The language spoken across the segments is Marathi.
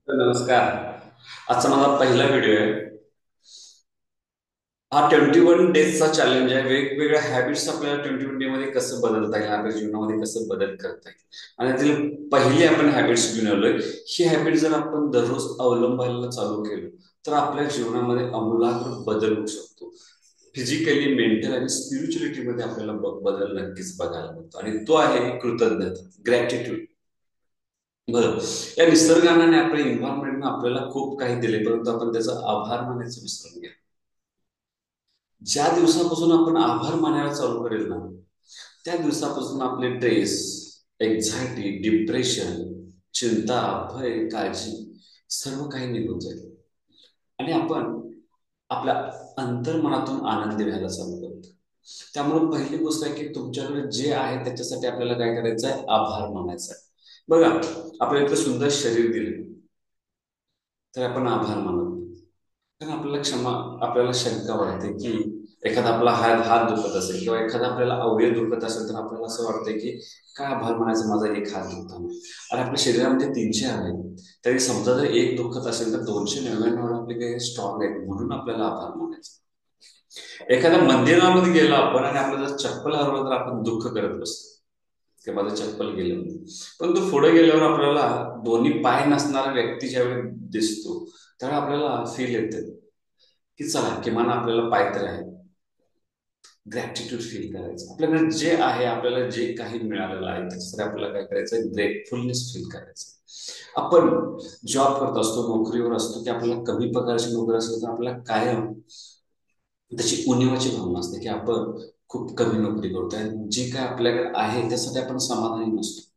तर नमस्कार. आजचा माझा पहिला व्हिडिओ आहे. हा 21 डेजचा चॅलेंज आहे. वेगवेगळ्या हॅबिट्स आपल्याला 21 डे मध्ये कसं बदलता येईल, आपल्या जीवनामध्ये कसं बदल करता येईल. आणि त्यातील पहिली आपण हॅबिट्स घेऊन आलोय. ही हॅबिट जर आपण दररोज अवलंबायला चालू केलं तर आपल्या जीवनामध्ये आमूलाग्र बदल होऊ शकतो. फिजिकली, मेंटल आणि स्पिरिच्युअलिटी मध्ये आपल्याला बदल नक्कीच बघायला मिळतो, आणि तो आहे कृतज्ञता, ग्रॅटिट्यूड. बरं, या निसर्गाने आपल्या इन्व्हायरमेंटनं आपल्याला खूप काही दिले, परंतु आपण त्याचा आभार मानायचं विसरून गेलो. ज्या दिवसापासून आपण आभार मानायला चालू करेल ना, त्या दिवसापासून आपले स्ट्रेस, एन्झायटी, डिप्रेशन, चिंता, भय, काळजी सर्व काही निघून जाईल. आणि आपण आपल्या अंतर्मनातून आनंदी व्हायला चालू करतो. त्यामुळे पहिली गोष्ट आहे की तुमच्याकडे जे आहे त्याच्यासाठी आपल्याला काय करायचं आहे, आभार मानायचा आहे. बघा, आपल्याला इतकं सुंदर शरीर दिले तर आपण आभार मानत नाही. कारण आपल्याला शंका वाटते की एखादा आपला हात हात दुखत असेल किंवा एखादा आपल्याला अवयव दुखत असेल तर आपल्याला असं वाटतंय की काय आभार मानायचं, माझा एक हात दुखता नाही. आणि आपल्या शरीरामध्ये 300 आहे, तरी समजा जर एक दुखत असेल तर 299 आपले काही स्ट्रॉंग आहेत, म्हणून आपल्याला आभार मानायचं. एखाद्या मंदिरामध्ये गेलो आपण आणि आपलं जर चप्पल हरवलं तर आपण दुःख करत बसतो की माझं चप्पल गेलं म्हणून. पण तो पुढे गेल्यावर आपल्याला दोन्ही पाय नसणारा व्यक्ती ज्यावेळी दिसतो त्यावेळी आपल्याला फील येते की चला किमान आपल्याला पाय तर आहे. ग्रॅटिट्यूड फील करायचं, आपल्याकडे जे आहे, आपल्याला जे काही मिळालेलं आहे त्याच्यासाठी आपल्याला काय करायचं, ग्रेटफुलनेस फील करायचं. आपण जॉब करत असतो, नोकरीवर असतो, की आपल्याला कमी पगाराची नोकरी असेल तर आपल्याला कायम त्याची उणिवाची भावना असते की आपण खूप कमी नोकरी करतोय आणि जी काय आपल्याकडे आहे त्यासाठी आपण समाधानी नसतो.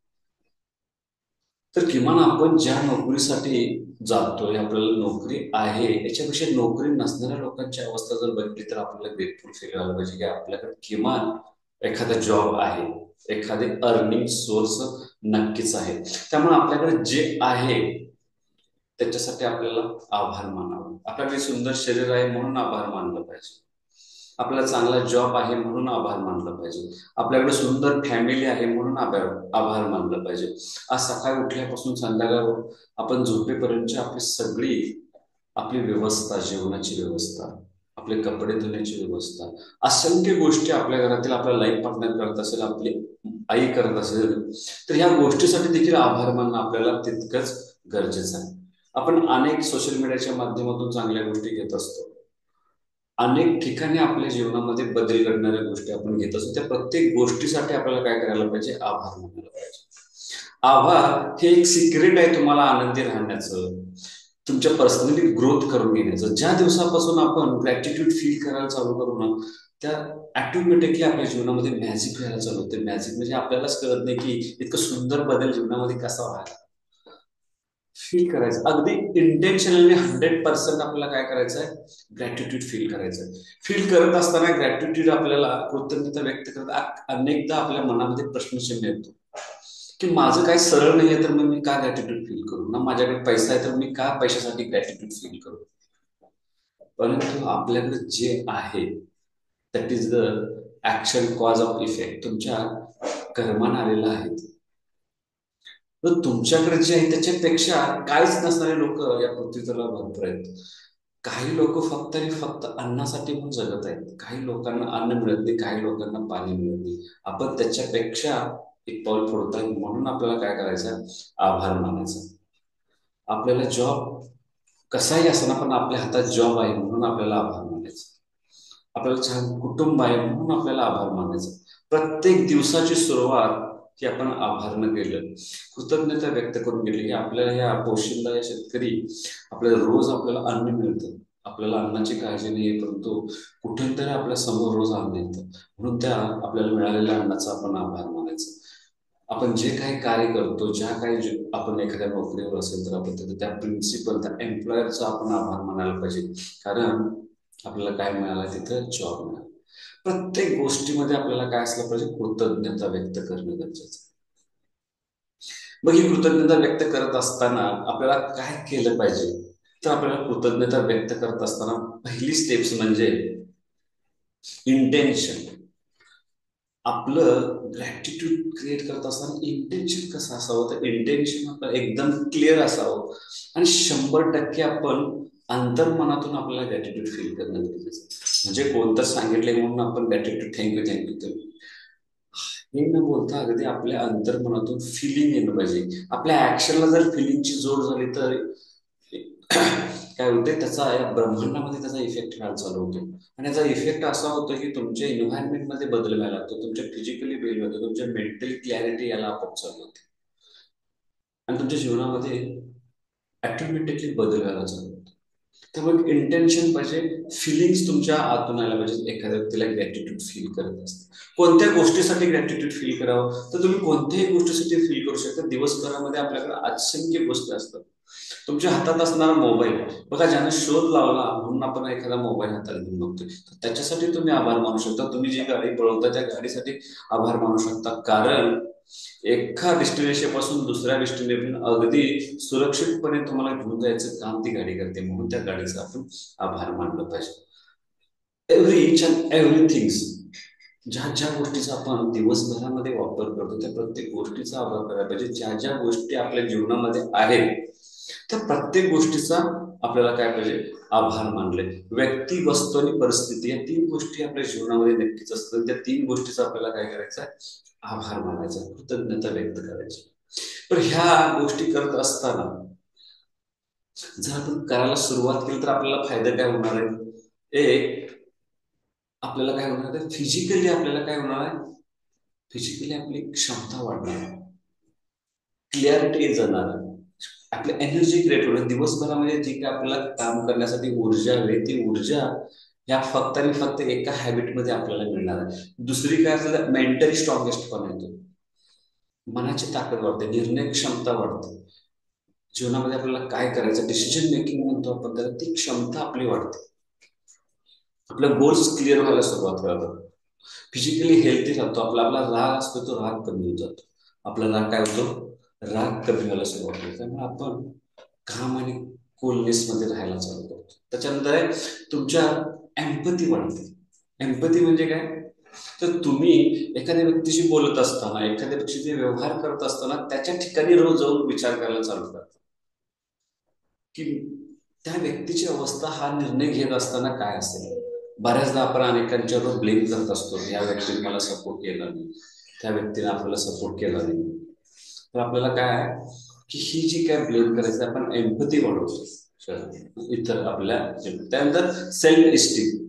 तर किमान आपण ज्या नोकरीसाठी जातोय, आपल्याला नोकरी आहे, याच्यापेक्षा नोकरी नसणाऱ्या लोकांची अवस्था जर बघितली तर आपल्याला ग्रेटफुल फील व्हायला पाहिजे की आपल्याकडे किमान एखादा जॉब आहे, एखादे अर्निंग सोर्स नक्कीच आहे. त्यामुळे आपल्याकडे जे आहे त्याच्यासाठी आपल्याला आभार मानावा. आपल्याकडे सुंदर शरीर आहे म्हणून आभार मानलं पाहिजे. आपल्याला चांगला जॉब आहे म्हणून आभार मानलं पाहिजे. आपल्याकडे सुंदर फॅमिली आहे म्हणून आभार आभार मानलं पाहिजे. आज सकाळी उठल्यापासून संध्याकाळ आपण झोपेपर्यंतची आपली सगळी आपली व्यवस्था, जेवणाची व्यवस्था, आपले कपडे धुण्याची व्यवस्था, असंख्य गोष्टी आपल्या घरातील आपल्या लाईफ पार्टनर करत असेल, आपली आई करत असेल, तर ह्या गोष्टीसाठी देखील आभार मानणं आपल्याला तितकंच गरजेचं आहे. आपण अनेक सोशल मीडियाच्या माध्यमातून चांगल्या गोष्टी घेत असतो. अनेक ठिकाणी आपल्या जीवनामध्ये बदल घडणाऱ्या गोष्टी आपण घेत असतो. त्या प्रत्येक गोष्टीसाठी आपल्याला काय करायला पाहिजे, आभार मानायला पाहिजे. आभार हे एक सिक्रेट आहे तुम्हाला आनंदी राहण्याचं, तुमच्या पर्सनली ग्रोथ करून घेण्याचं. ज्या दिवसापासून आपण ग्रॅटिट्यूड फील करायला चालू करू ना, त्या ऑटोमॅटिकली आपल्या जीवनामध्ये मॅजिक व्हायला चालू होते. मॅजिक म्हणजे आपल्यालाच कळत नाही की इतकं सुंदर बदल जीवनामध्ये कसा व्हायला. फील करायचं अगदी इंटेन्शनली 100% आपल्याला काय करायचं आहे, ग्रॅटिट्यूड फील करायचं आहे. फील करत असताना ग्रॅटिट्यूड आपल्याला कृतज्ञता व्यक्त करत अनेकदा आपल्या मनामध्ये प्रश्नचिन्ह येतो की माझं काय सरळ नाहीये तर मग मी का ग्रॅटिट्यूड फील करू ना, माझ्याकडे पैसा आहे तर मी का पैशासाठी ग्रॅटिट्यूड फील करू. परंतु आपल्याकडे जे आहे that is the action cause of effect, तुमच्या कर्माने आलेलं आहे. तर तुमच्याकडे जे आहे त्याच्यापेक्षा काहीच नसणारे लोक या पृथ्वीतला भरपूर आहेत. काही लोक फक्त आणि फक्त अन्नासाठी पण जगत आहेत. काही लोकांना अन्न मिळत नाही, काही लोकांना पाणी मिळत नाही. आपण त्याच्यापेक्षा एक पाऊल पुढत आहे, म्हणून आपल्याला काय करायचं, आभार मानायचा. आपल्याला जॉब कसाही असताना पण आपल्या हातात जॉब आहे म्हणून आपल्याला आभार मानायचा. आपल्याला छान कुटुंब आहे म्हणून आपल्याला आभार मानायचा. प्रत्येक दिवसाची सुरुवात ही आपण आभारनं केलं, कृतज्ञता व्यक्त करून गेली की आपल्याला या पोशिंदा या शेतकरी आपल्याला रोज आपल्याला अन्न मिळतं. आपल्याला अन्नाची काळजी नाही, परंतु कुठून तरी आपल्या समोर रोज अन्न येतं, म्हणून त्या आपल्याला मिळालेल्या अन्नाचा आपण आभार मानायचा. आपण जे काही कार्य करतो, ज्या काही आपण एखाद्या नोकरीवर असेल तर आपण त्या प्रिन्सिपल, त्या एम्प्लॉयरचा आपण आभार मानायला पाहिजे. कारण आपल्याला काय मिळालं, तिथं जॉब मिळाला. प्रत्येक गोष्टीमध्ये आपल्याला काय असलं पाहिजे, कृतज्ञता व्यक्त करणं गरजेचं आहे. मग ही कृतज्ञता व्यक्त करत असताना आपल्याला काय केलं पाहिजे, तर आपल्याला कृतज्ञता व्यक्त करत असताना पहिली स्टेप्स म्हणजे इंटेन्शन. आपलं ग्रॅटिट्यूड क्रिएट करत असताना इंटेन्शन कसं असावं, तर इंटेन्शन आपलं एकदम क्लिअर असावं आणि 100% आपण अंतर्मनातून आपल्याला ग्रॅटिट्यूड फील करणं गरजेचं आहे. म्हणजे कोणतं सांगितलंय म्हणून आपण ग्रॅटिट्यूड थँक्यू हे न बोलता अगदी आपल्या अंतर्मनातून फिलिंग येणं पाहिजे. आपल्या ऍक्शनला जर फिलिंगची जोड झाली तर काय होते, त्याचा या ब्रह्मांडामध्ये त्याचा इफेक्ट व्हायला चालू होतो. आणि याचा इफेक्ट असा होतो की तुमच्या इन्व्हायरमेंटमध्ये बदल व्हायला लागतो, तुमच्या फिजिकली वेल होतं, तुमच्या मेंटली क्लॅरिटी याला आपोआप चालू होते आणि तुमच्या जीवनामध्ये ऑटोमॅटिकली बदल व्हायला चालू होतो. त्यामुळे इंटेन्शन पाहिजे, फिलिंग्स तुमच्या आतून आल्या पाहिजे. एखाद्या व्यक्तीला ग्रॅटिट्यूड फील करत असते, कोणत्या गोष्टीसाठी ग्रॅटिट्यूड फील करावं, तर तुम्ही कोणत्याही गोष्टीसाठी फील करू शकता. दिवसभरामध्ये आपल्याकडे असंख्य गोष्टी असतात. तुमच्या हातात असणारा मोबाईल बघा, ज्याने शोध लावला म्हणून आपण एखादा मोबाईल हाताला घेऊन बघतोय, तर त्याच्यासाठी तुम्ही आभार मानू शकता. तुम्ही जी गाडी पळवता त्या गाडीसाठी आभार मानू शकता, कारण एका डेस्टिनेशन पासून दुसऱ्या डेस्टिनेशन अगदी सुरक्षितपणे तुम्हाला घेऊन जायचं काम ती गाडी करते, म्हणून त्या गाडीचा आपण आभार मानलं पाहिजे. एव्हरी इच अँड एव्हरीथिंग्स, ज्या ज्या गोष्टीचा आपण दिवसभरामध्ये वापर करतो त्या प्रत्येक गोष्टीचा आभार करायला पाहिजे. ज्या ज्या गोष्टी आपल्या जीवनामध्ये आहेत त्या प्रत्येक गोष्टीचा आपल्याला काय पाहिजे, आभार मानले. व्यक्ती, वस्तू आणि परिस्थिती या 3 गोष्टी आपल्या जीवनामध्ये नक्कीच असतात. त्या 3 गोष्टीचा आपल्याला काय करायचं आहे, आभार मानायचा, कृतज्ञता व्यक्त करायची. पण ह्या गोष्टी करत असताना जर आपण करायला सुरुवात केली तर आपल्याला फायदा काय होणार आहे, एक आपल्याला काय होणार आहे, फिजिकली आपल्याला काय होणार आहे, फिजिकली आपली क्षमता वाढणार, क्लिअरिटी जाणार, आपली एनर्जी क्रिएट होणार. दिवसभरामध्ये जी काय आपल्याला काम करण्यासाठी ऊर्जा हवी ती ऊर्जा ह्या फक्त आणि फक्त एका हॅबिटमध्ये आपल्याला मिळणार आहे. दुसरी काय असेल, मेंटली स्ट्रॉंगेस्ट पण येतो, मनाची ताकद वाढते, निर्णय क्षमता वाढते. जीवनामध्ये आपल्याला काय करायचं, डिसिजन मेकिंग म्हणतो आपण त्याला, ती क्षमता आपली वाढते. आपल्या गोल्स क्लिअर व्हायला सुरुवात करतात. फिजिकली हेल्थी राहतो. आपला आपला राग असतो तो राग कमी होत जातो. आपला राग काय होतो, राग कमी व्हायला सुरुवात होते. त्यामुळे आपण काम आणि कोलनेस मध्ये राहायला चालू करतो. त्याच्यानंतर आहे तुमच्या एम्पथी वाढते. एम्पथी म्हणजे काय, तर तुम्ही एखाद्या व्यक्तीशी बोलत असताना, एखाद्या व्यक्तीशी व्यवहार करत असताना त्याच्या ठिकाणी रोज जाऊन विचार करायला चालू करता की त्या व्यक्तीची अवस्था हा निर्णय घेत असताना काय असेल. बऱ्याचदा आपण अनेकांच्यावर ब्लेम करत असतो, या व्यक्तीने मला सपोर्ट केला नाही, त्या व्यक्तीने आपल्याला सपोर्ट केला नाही. तर आपल्याला काय आहे की ही जी काय ब्लेम करायचं, आपण एम्पथी वाढवतो इतर आपल्या त्यानंतर सेल्फ इस्टीम,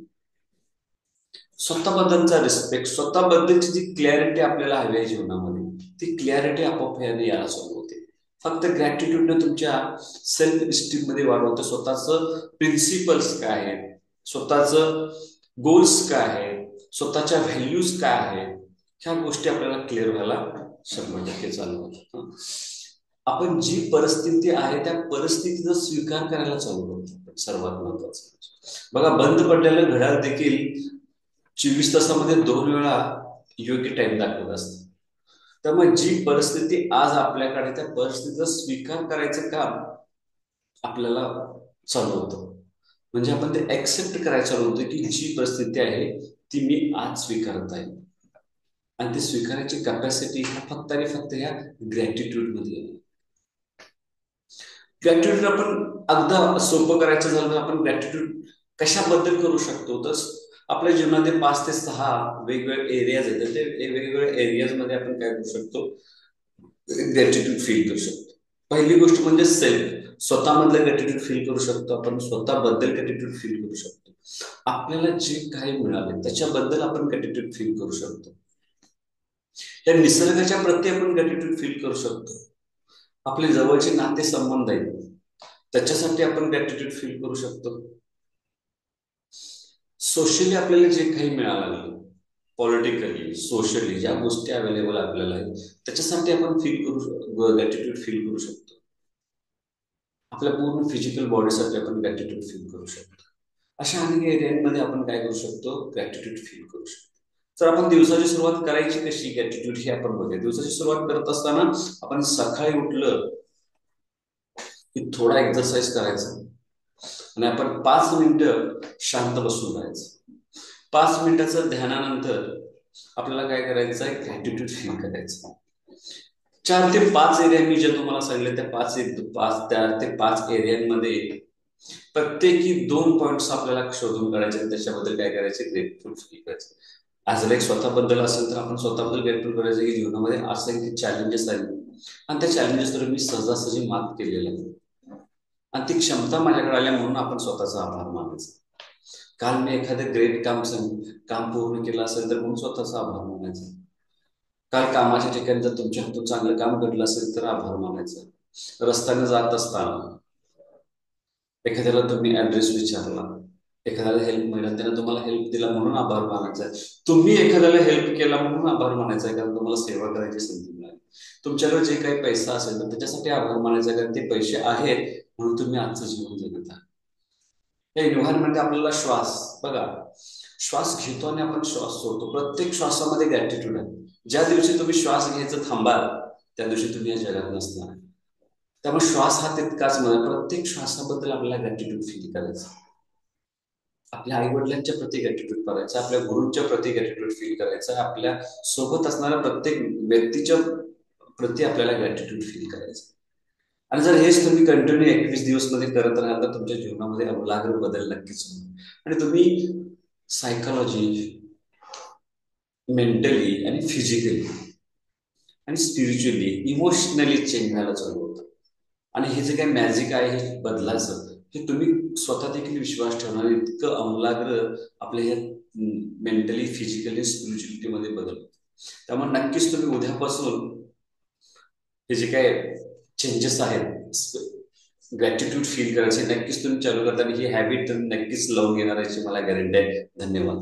स्वतःबद्दलचा रिस्पेक्ट, स्वतःबद्दलची जी क्लॅरिटी आपल्याला हवी आहे जीवनामध्ये, ती क्लॅरिटी आपोआप याने यायला सुरू होते. फक्त ग्रॅटिट्यूडने तुमच्या सेल्फ इस्टीम मध्ये वाढवतं. स्वतःचं प्रिन्सिपल्स काय आहेत, स्वतःचं गोल्स काय आहेत, स्वतःच्या व्हॅल्यूज काय आहेत, ह्या गोष्टी आपल्याला क्लिअर व्हायला 100% चालू होतं. आपण जी परिस्थिती आहे त्या परिस्थितीचा स्वीकार करायला चालू करतो. सर्वात महत्वाचं बघा, बंद पडलेलं घड्याळ देखील 24 तासामध्ये 2 वेळा योग्य टाइम दाखवत असतं. त्यामुळे जी परिस्थिती आज आपल्याकडे, त्या परिस्थितीचा स्वीकार करायचं काम आपल्याला चालू होतं. म्हणजे आपण ते ऍक्सेप्ट करायचं चालू होतं की जी परिस्थिती आहे ती मी आज स्वीकारत आहे. आणि ती स्वीकारायची कॅपॅसिटी फक्त आणि फक्त या ग्रॅटिट्यूड मध्ये. ग्रॅटिट्यूड आपण अगदा सोपं करायचं झालं तर आपण ग्रॅटिट्यूड कशाबद्दल करू शकतो, तर आपल्या जीवनामध्ये 5 ते 6 वेगवेगळे एरियाज आहेत. ते वेगवेगळ्या एरियाज मध्ये आपण काय करू शकतो, ग्रॅटिट्यूड फील करू शकतो. पहिली गोष्ट म्हणजे सेल्फ, स्वतःमधलं ग्रॅटिट्यूड फील करू शकतो आपण. स्वतःबद्दल ग्रॅटिट्यूड फील करू शकतो. आपल्याला जे काही मिळाले त्याच्याबद्दल आपण ग्रॅटिट्यूड फील करू शकतो. या निसर्गाच्या प्रती आपण ग्रॅटिट्यूड फील करू शकतो. आपले जवळचे नाते संबंध आहेत त्याच्यासाठी आपण ग्रॅटिट्यूड फील करू शकतो. सोशली आपल्याला जे काही मिळालं, पॉलिटिकली सोशली ज्या गोष्टी अवेलेबल आपल्याला आहेत त्याच्यासाठी आपण फील करू, ग्रॅटिट्यूड फील करू शकतो. आपल्या पूर्ण फिजिकल बॉडीसाठी आपण ग्रॅटिट्यूड फील करू शकतो. अशा अनेक एरियांमध्ये आपण काय करू शकतो, ग्रॅटिट्यूड फील करू शकतो. तर आपण दिवसाची सुरुवात करायची कशी, ग्रॅटिट्यूड हे आपण बघूया. दिवसाची सुरुवात करत असताना आपण सकाळी उठलं की थोडा एक्सरसाइज करायचा आणि आपण 5 मिनिटं शांत बसून राहायचं. 5 मिनिटाचं ध्यानानंतर आपल्याला काय करायचं आहे, ग्रॅटिट्यूड फील करायचं. 4 ते 5 एरिया मी जे तुम्हाला सांगितले, त्या पाच एरियांमध्ये प्रत्येकी 2 पॉइंट्स आपल्याला शोधून काढायचे आणि त्याच्याबद्दल काय करायचे, ग्रेटफुल फील करायचं. ॲज लाईक स्वतःबद्दल असेल तर आपण स्वतःबद्दल ग्रेटफुल करायचं की जीवनामध्ये असंख्य चॅलेंजेस आले आणि त्या चॅलेंजेसवर मी सहजासहजी मात केलेलं आहे आणि ती क्षमता माझ्याकडे आल्या म्हणून आपण स्वतःचा आभार मानायचा. काल मी एखादं ग्रेट काम पूर्ण केलं असेल तर म्हणून स्वतःचा आभार मानायचा. काल कामाच्या ठिकाणी जर तुमच्या हातून चांगलं काम घडलं असेल तर आभार मानायचा. रस्त्याने जात असताना एखाद्याला तुम्ही ऍड्रेस विचारला, एखाद्याला हेल्प मिळाला, त्याने तुम्हाला हेल्प दिला म्हणून आभार मानायचा आहे. तुम्ही एखाद्याला हेल्प केला म्हणून आभार मानायचा आहे, कारण तुम्हाला सेवा करायची संधी मिळाली. तुमच्याकडे जे काही पैसा असेल तर त्याच्यासाठी आभार मानायचा आहे, कारण ते पैसे आहेत म्हणून तुम्ही आजचं जीवन जगत आहात. हे एन्व्हायरमेंट आपल्याला श्वास बघा, श्वास घेतो आणि आपण श्वास सोडतो, प्रत्येक श्वासामध्ये गॅटिट्यूड आहे. ज्या दिवशी तुम्ही श्वास घ्यायचं थांबाल त्या दिवशी तुम्ही या जगात नसणार. त्यामुळे श्वास हा तितकाच मला, प्रत्येक श्वासाबद्दल आपल्याला ग्रॅटिट्यूड फील करायचं. आपल्या आई वडिलांच्या प्रती ग्रॅटिट्यूड करायचं, आपल्या गुरूंच्या प्रती ग्रॅटिट्यूड फील करायचं, आपल्या सोबत असणाऱ्या प्रत्येक व्यक्तीच्या प्रती आपल्याला ग्रॅटिट्यूड फील करायचं. आणि जर हेच तुम्ही कंटिन्यू 21 दिवस मध्ये करत राहाल तर तुमच्या जीवनामध्ये आमूलाग्र बदल नक्कीच होईल आणि तुम्ही सायकोलॉजी, मेंटली आणि फिजिकली आणि स्पिरिच्युअली, इमोशनली चेंज व्हायला चालू होतं. आणि हे जे काही मॅजिक आहे हे बदलायचं, हे तुम्ही स्वतः देखील विश्वास ठेवणार, इतकं आमूलाग्र आपल्या ह्या मेंटली, फिजिकली, स्पिरिच्युअलिटी मध्ये बदल होतो. त्यामुळे नक्कीच तुम्ही उद्यापासून हे जे काय चेंजेस आहेत, ग्रॅटिट्यूड फील करायचे नक्कीच तुम्ही चालू करता आणि ही हॅबिट तुम्ही नक्कीच लावून घेणार याची मला गॅरंटी आहे. धन्यवाद.